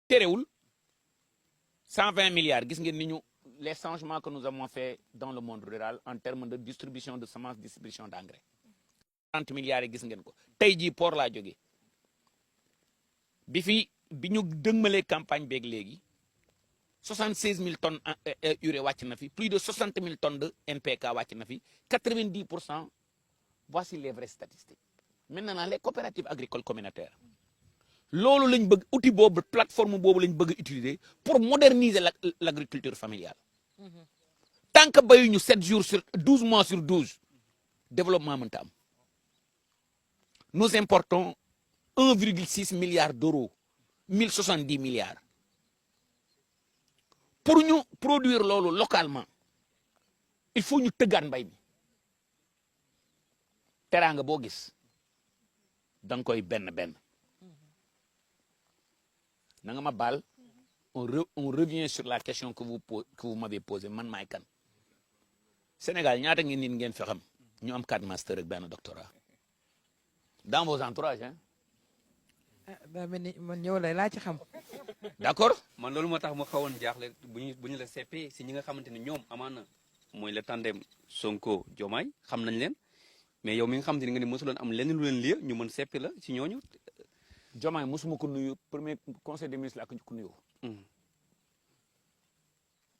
terewul 120 milliards gis ngeen ni ñu les changements que nous avons fait dans le monde rural en termes de distribution de semences distribution d'engrais 30 milliards yi gis ngeen ko tey jii port laa jógee bi ñu dëgmalee campagne beeg léegi 76 000 tonnes urée wàcc na fi plus de 60 000 tonnes de NPK wàcc na fi 90% voici les vraies statistiques maintenant les coopératives agricoles communautaires loolu lañ bëgg outil boobu plateforme boobu lañ bëgg utiliser pour moderniser l'agriculture familiale tant que bayuñu 7 jours sur 12 mois sur 12 développement mënta am nous importons 1,6 milliard d'euros 1070 milliards pour ñu produire loolu localement il faut ñu tëggaan mbay mi teraanga boo gis da nga koy benn na nga ma baal on revient sur la question que vous m'avez posée man maay kan Sénégal ñaata ngi nit ngeen fexam ñu am 4 master ak benn doctorat dans vos entourages hein. daa mel ni man ñëw laa ci xam. d'accord. man loolu moo tax ma xawoon jaaxle bu ñu la seppee si ñi nga xamante ne ñoom amaana mooy le tandem Sonko Diomaye xam nañ leen mais yow mi nga xamante ni nga ni mosuloon am lenn lu leen lii ñu mën seppi la si ñooñu. Diomaye mosuma ko nuyu premier conseil des ministres laa ko nuyu.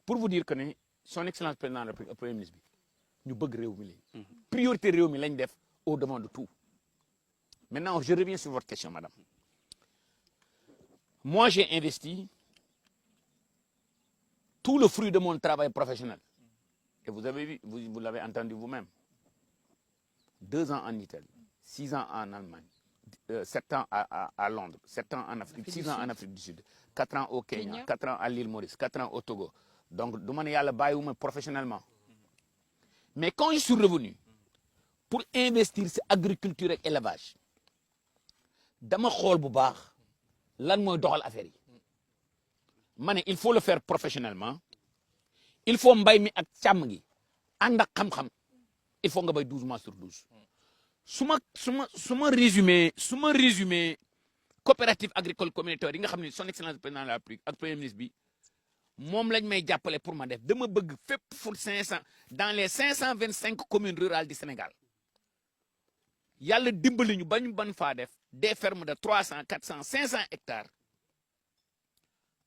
pour vous dire que ne son excellence président de la République premier ministre bi ñu bëgg réew mi lañ. priorité réew mi lañ def au devant de tout. maintenant je reviens sur votre question madame. Moi, j'ai investi tout le fruit de mon travail professionnel. Et vous avez vu, vous l'avez entendu vous-même. 2 ans en Italie, 6 ans en Allemagne, 7 ans à Londres, 7 ans en Afrique, 6 ans en Afrique du Sud, 4 ans au Kenya, 4 ans à l'île Maurice, 4 ans au Togo. Donc, du man yàlla bàyyiwuma professionnellement. Mais quand je suis revenu pour investir ci agriculture et élevage, dama xool bu baax. lan mooy doxal affaire yi ma ne il faut le faire professionnellement il faut mbay mi ak càmm gi ànd ak xam-xam il faut nga bay 12 mois sur 12 su ma résumé coopérative agricole communautaire yi nga xam ne son excellence président de la République ak premier ministre bi moom lañ may jàppale pour ma def dama bëgg fépp fu 500 dans les 525 communes rurales du Sénégal yàlla dimbali ñu ba ñu ban faa def des fermes de 300 400 500 hectares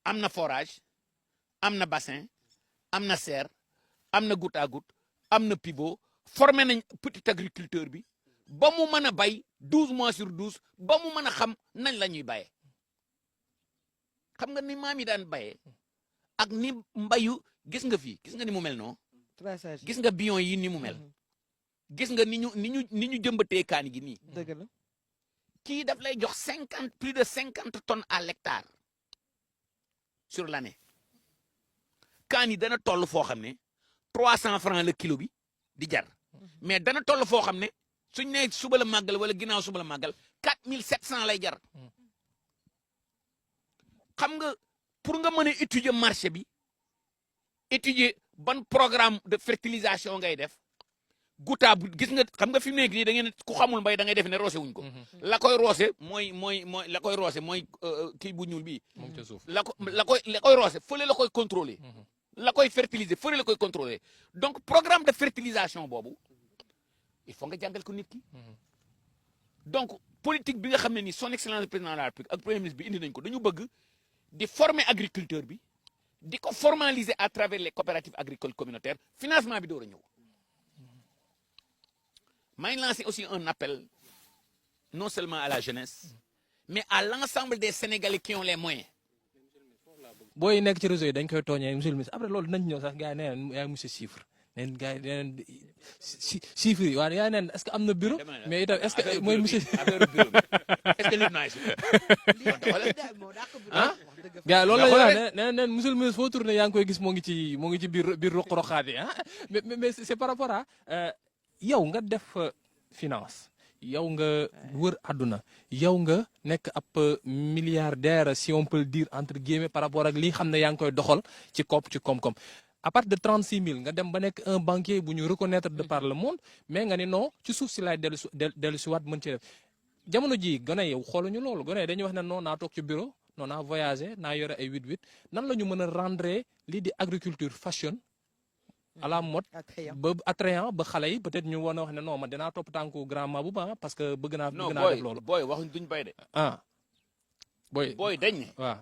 am na forage am na bassin am na serre am na goutte à goutte am na pivot formé nañ petit agriculteur bi ba mu mën a bay 12 mois sur 12 ba mu mën a xam nañ la ñuy bayee xam nga ni maam yi daan bayee ak ni mbayu gis nga fii gis nga ni mu mel non gis nga bion yi ni mu mel gis nga ni ñu jëmbatee kaani gi nii. dëgg la kii daf lay jox plus de 50 tonnes à l'hectare sur l'année kaani dana toll foo xam ne 300 francs le kilo bi di jar mais dana toll foo xam ne suñ ne suba la màggal wala ginnaaw suba la màggal 4700 lay jar xam nga pour nga mën a étudier marché bi étudier ban programme de fertilisation ngay def. gouta bu gis nga xam nga fi mu nekk nii da ngeen ku xamul mbay da ngay def ne roose wuñ ko. la koy roose mooy la koy roose mooy kii bu ñuul bii. moom ca suuf la koy roose fële la koy contrôler. la koy fertiliser fële la koy contrôler donc programme de fertilisation boobu il faut nga jàngal ko nit ki. donc politique bi nga xam ne nii son excellence président de la République ak premier ministre bi indi nañ ko dañu bëgg di former agriculteur bi di ko formaliser à travers les coopératives agricoles communautaires financement bi door a ñëw. maa ngi lancé aussi un appel non seulement à la jeunesse mais à l'ensemble des Sénégalais qui ont les moyens. booy nekk ci réseau yi dañ koy tooñee monsieur le ministre après loolu dinañ ñëw sax gars yi nee nañ yaa ngi monsieur chiffre neen gars yi nee nañ chiffre yi waaye yaa neen est-ce que am na bureau mais itam est-ce que mooy monsieur affaire bureau bi est-ce que lépp naa si ah gars loolu la ñu wax ne neen monsieur le ministre foo tourné yaa ngi koy gis moo ngi ci biir roq-roqaat yi ah mais c'est par rapport à yow nga def finance yow nga wër àdduna yow nga nekk ab milliardaire si on peut le dire entre guillemets par rapport ak li xam ne yaa ngi koy doxal ci koom-koom à partir de 36 000 nga dem ba nekk un banquier bu ñu reconnaître de par le monde mais nga ne non ci suuf si laay dellu si waat mën ci def jamono ji gone yow xooluñu loolu gone dañuy wax ne non naa toog ci bureau non naa voyagé naa yore ay 8-8 nan la ñu mën a rendre lii di agriculture fashion à la mode ba attrayant ba xale yi peut-être ñu woon a wax ne non man dinaa topp tànku grand Mabou Ba parce que bëgg naa def loolu. booy waxuñ duñ bay de. booy dañ ne. waaw.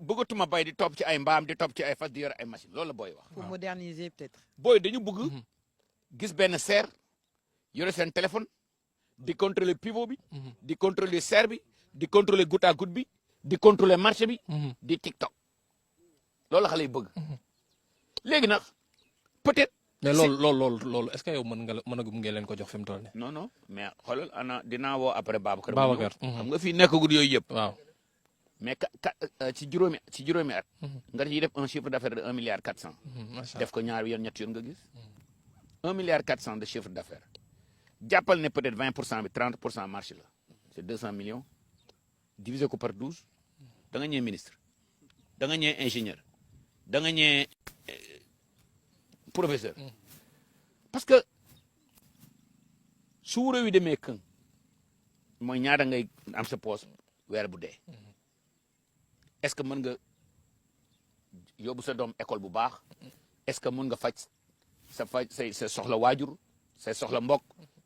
bëggatuma bay di topp ci ay mbaam di topp ci ay fas di yor ay machine loolu la booy wax. pour moderniser peut-être. booy dañu bëgg. gis benn serre yore seen téléphone di contrôler pivot bi. di contrôler serre bi di contrôler goutte à goutte bi di contrôler marché bi. di TikTok loolu la xale yi bëgg. léegi nag peut-être. mais loolu est-ce que yow mën a gum ngeen leen ko jox fi mu toll nii. non mais xoolal dinaa woo après Babacar. xam nga fii nekkagul yooyu yëpp. waaw. mais ci juróomi at. nga ciy def un chiffre d'affaires de 1 milliard 400. def ko ñaari yoon ñetti yoon nga gis. 1 milliard 400 de chiffre d'affaires jàppal ne peut-être 20% bi 30% marché la c'est 200 millions divisé ko par 12 da nga ñëwee ministre da nga ñëwee ingénieur da nga ñëwee professeur. parce que su réew yi demee këng mooy ñaata ngay am sa poche weer bu dee. est-ce que mën nga yóbbu sa doom école bu baax est-ce que mën nga faj sa soxla waajur sa soxla mbokk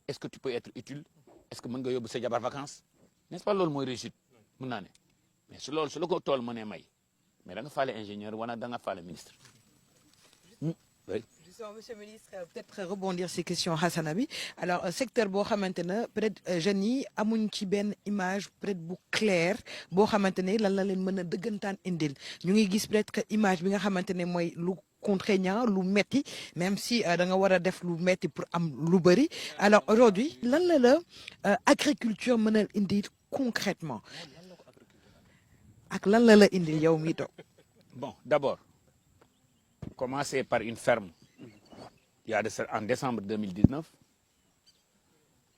est-ce que tu peux être utile est-ce que mën nga yóbbu sa jabar vacances n'est-ce pas loolu mooy réussite mën naa ne mais su loolu su la ko tool mënee may mais da nga faale ingénieur wala da nga faale ministre. oui. Justement, monsieur le ministre, peut-être rebondir ces questions Hassana bi alors secteur boo xamante ne peut-être jeunes yi amuñ ci benn image peut-être bu claire boo xamante ne lan la leen mën a dëggantaan indil ñu ngi gis peut-être que image bi nga xamante ne mooy lu contraignant lu metti même si da nga war a def lu metti pour am lu bëri alors aujourd'hui lan la agriculture mën a indil concrètement ak lan la indil yow mi toog. bon d'abord commencer par une ferme. Il y a en décembre 2019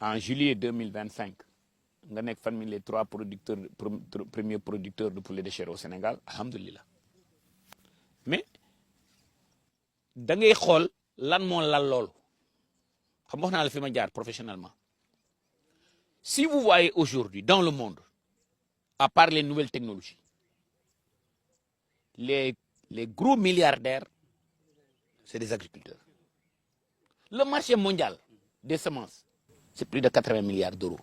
en juillet 2025 nga nekk parmi les 3 premiers producteurs de poulet de chair au Sénégal alhamdulillah mais da ngay xool lan moo lal loolu xam wax naa la fi ma jaar professionnellement si vous voyez aujourd'hui dans le monde à part les nouvelles technologies les gros milliardaires c'est des agriculteurs. Le marché mondial des semences, c'est plus de 80 milliards d'euros.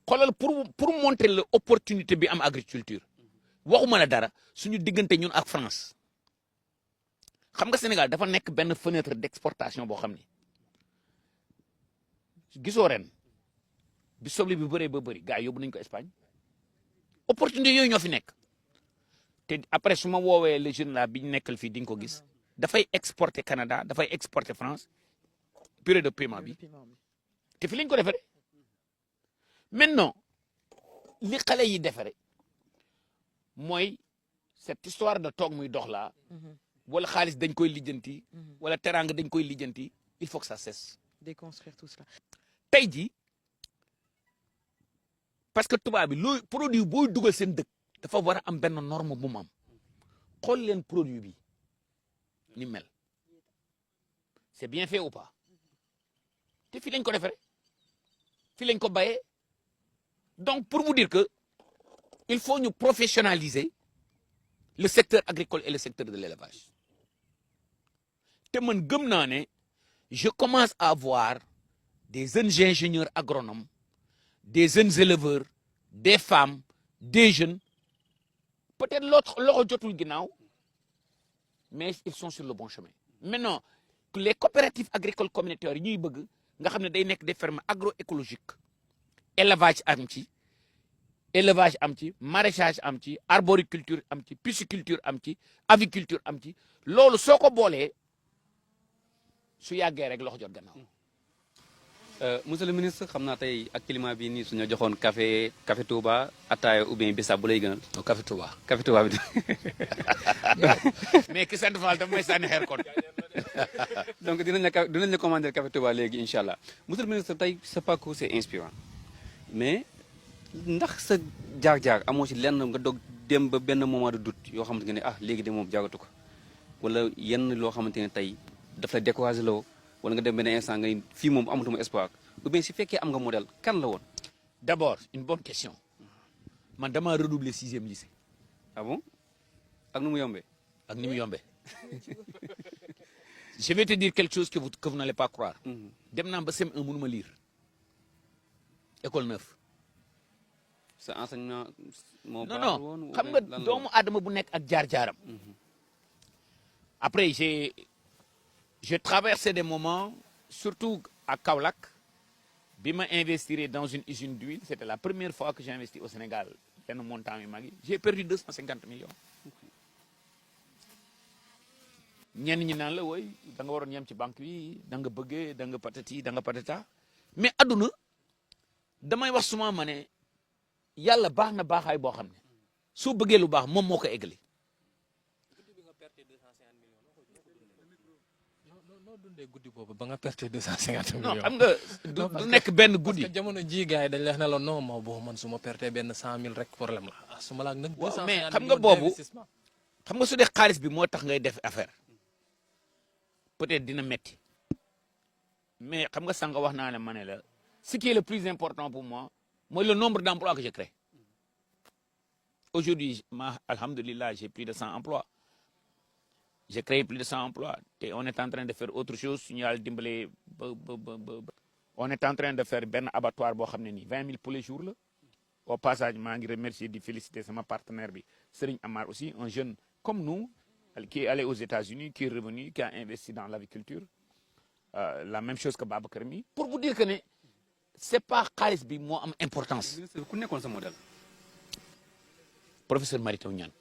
Pour montrer l'opportunité bi am agriculture, waxuma la dara suñu diggante ñun ak France. Xam nga Sénégal dafa nekk benn fenêtre d'exportation boo xam ni gisoo ren bi soble bi bëree ba bëri gars yóbbu nañu ko Espagne opportunité yooyu ñoo fi nekk te après su ma woowee les jeunes là bi ñu nekkal fii di nga ko gis. dafay exporter Canada dafay exporter France période de paiement bi te fi lañ ko defaree maintenant li xale yi defaree mooy cette histoire de toog muy dox laa wala xaalis dañ koy lijjanti wala teraanga dañ koy lijjanti il faut que ça cesse. déconstruire tout cela. tey jii parce que tubaab bi loo produit booy dugal seen dëkk dafa war a am benn norme bu mu am xool leen produit bi. ni mel c'est bien fait ou pas te fii lañ ko defaree fii lañ ko bayee donc pour vous dire que il faut ñu professionnaliser le secteur agricole et le secteur de l'élevage te man gëm naa ne je commence à voir des jeunes ingénieurs agronomes des jeunes éleveurs des femmes des jeunes peut-être loxo jotul ginnaaw mais ils sont sur le bon chemin. Maintenant, les coopératives agricoles communautaires, ñuy bëgg nga xam ne day nekk des fermes agroécologiques élevage am ci maraîchage am ci arboriculture am ci pisciculture am ci aviculture am ci loolu soo ko boolee su yàggee rek loxo jot gannaaw. monsieur le ministre xam naa tey ak climat bi nii suñu joxoon café Touba ataaya ou bien bisaab bu lay gënal. café Touba bi. mais ki sant Fall daf may sànni xeer kon. donc dinañ la commander café Touba léegi incha allah monsieur le ministre tey sa parcours c'est inspirant mais ndax sa jaar-jaar amoo ci lenn nga dog dem ba benn moment de doute yoo xamante ne léegi de moom jaagatu ko wala yenn loo xamante ne tey daf la découragé loo. wala nga dem benn instant nga fii moom amatuma espoir ou bien si fekkee am nga modèle kan la woon. D'abord une bonne question man dama redoubler 6e lycée ah bon ak nu mu yombee. ak ni mu yombee. Je vais te dire quelque chose que vous n'allez pas croire. dem naa ba CM1 mënuma lire école 9. sa enseignement moo non baax non woon xam nga doomu aadama bu nekk ak jaar-jaaram. Après j'ai traversé des moments surtout à Kaolack bi ma investir dans une usine d'huile c'était la première fois que j'ai investi au Sénégal benn montant yu mag yi j'ai perdu 250 millions. ñenn ñi naan la woy da nga waroon yem ci banque bi da nga bëggee da nga patati da nga patata mais adduna damay wax suma ma ne yàlla baax na baaxaay boo xam ne soo bëggee lu baax moom moo ko eggali. noo dundee guddi boobu ba nga perte 250 non millions. xam nga du nekk benn guddi. parce que jamono ji gars yi dañ leex ne la non ma boo man su ma perte benn 100 000 rek problème la ah su ma laag nag. waaw mais 250 xam nga millions boobu d'investissement. xam nga su dee xaalis bi moo tax ngay def affaire peut-être dina metti mais xam nga sànq wax naa ne ma ne la ce qui est le plus important pour moi mooy le nombre d'emplois que je crée. Aujourd'hui alhamdulillah j'ai plus de 100 emplois. J'ai créé plus de 100 emplois et on est en train de faire autre chose suñu yàlla dimbalee on est en train de faire benn abattoir boo xam ne nii 20 000 poulets jour la. Au passage maa ngi remercier di féliciter sama partenaire bi Serigne Amar aussi un jeune comme nous qui est allé aux États-Unis qui est revenu qui a investi dans l'aviculture la même chose que Babacar mi pour vous dire que ne c'est pas xaalis bi moo am importance. ministre ku nekkoon sa modèle. Professeur Mary Teuw Niane